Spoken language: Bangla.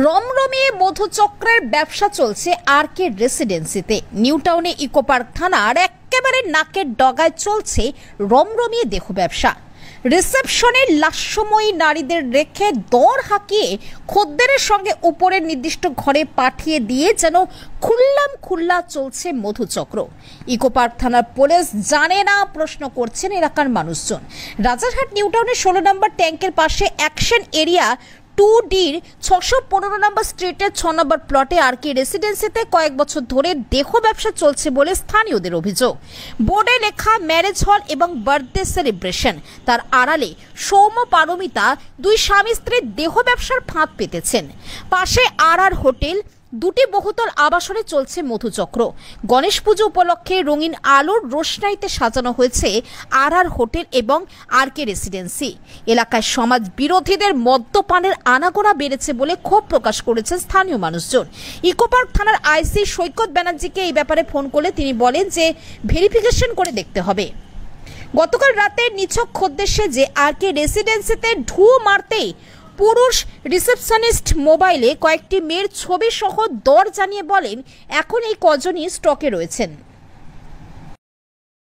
রমরমিয়ে মধুচক্রের ব্যবসা চলছে আরকে রেসিডেন্সিতে। নিউ টাউনে ইকো পার্ক থানার একেবারে নাকের ডগায় চলছে রমরমিয়ে দেহ ব্যবসা। রিসেপশনে লাস্যময়ী নারীদের রেখে দর হাঁকিয়ে খদ্দেরের সঙ্গে উপরের নির্দিষ্ট ঘরে পাঠিয়ে দিয়ে যেন খুল্লা চলছে মধুচক্র। ইকো পার্ক থানার পুলিশ জানে না প্রশ্ন করছেন এলাকার মানুষজন। রাজারহাট নিউ টাউনের 16 নম্বর ট্যাঙ্কের পাশে অ্যাকশন এরিয়া 2ডির 615 নম্বর স্ট্রিটের 6 নম্বর প্লটে আরকে রেসিডেন্সিতে কয়েক বছর ধরে দেহ ব্যবসা চলছে বলে স্থানীয়দের অভিযোগ। বোর্ডে লেখা ম্যারেজ হল এবং বার্থডে সেলিব্রেশন, তার আড়ালে সৌম্য পারমিতা দুই স্বামী স্ত্রীর দেহ ব্যবসার ফাঁদ পেতেছেন। পাশে আর হোটেল, দুটি বহুতল আবাসনে চলছে মধুচক্র। গণেশ পুজো উপলক্ষে রঙিন আলোর রোশনাইতে সাজানো হয়েছে আর হোটেল এবং আরকে রেসিডেন্সি। এলাকায় সমাজ বিরোধীদের মদ্যপানের আনাগোনা বেড়েছে বলে ক্ষোভ প্রকাশ করেছেন স্থানীয় মানুষজন। ইকো পার্ক থানার আইসি সৈকত ব্যানার্জিকে এই ব্যাপারে ফোন করলে তিনি বলেন যে ভেরিফিকেশন করে দেখতে হবে। গতকাল রাতে নিছক খদ্দের সেজে আরকে রেসিডেন্সিতে ঢু মারতেই পুরুষ রিসেপশনিস্ট মোবাইলে কয়েকটি মেয়ের ছবি সহ দর জানিয়ে বলেন এখন এই কজনই স্টকে রয়েছেন।